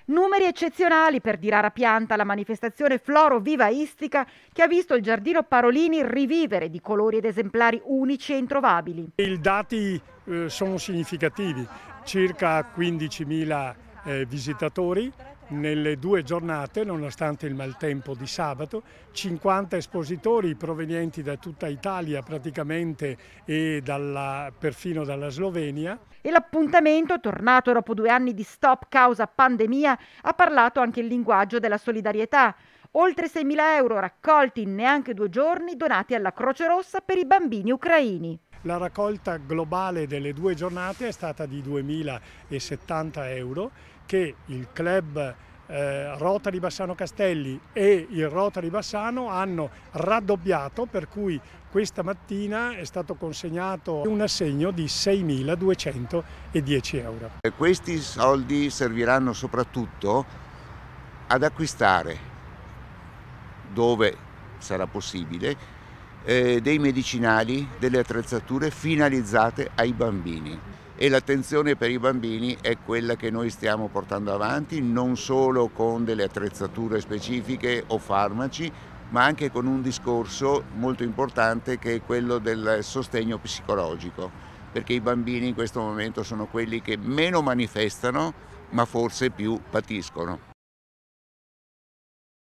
Numeri eccezionali per di rara pianta la manifestazione floro-vivaistica che ha visto il Giardino Parolini rivivere di colori ed esemplari unici e introvabili. I dati sono significativi, circa 15.000 visitatori nelle 2 giornate, nonostante il maltempo di sabato, 50 espositori provenienti da tutta Italia praticamente e perfino dalla Slovenia. E l'appuntamento, tornato dopo 2 anni di stop causa pandemia, ha parlato anche il linguaggio della solidarietà. Oltre 6.000 euro raccolti in neanche 2 giorni donati alla Croce Rossa per i bambini ucraini. La raccolta globale delle 2 giornate è stata di 2.070 euro che il club Rotary Bassano Castelli e il Rotary Bassano hanno raddoppiato, per cui questa mattina è stato consegnato un assegno di 6.210 euro. Questi soldi serviranno soprattutto ad acquistare, dove sarà possibile, dei medicinali, delle attrezzature finalizzate ai bambini. E l'attenzione per i bambini è quella che noi stiamo portando avanti, non solo con delle attrezzature specifiche o farmaci, ma anche con un discorso molto importante che è quello del sostegno psicologico, perché i bambini in questo momento sono quelli che meno manifestano, ma forse più patiscono.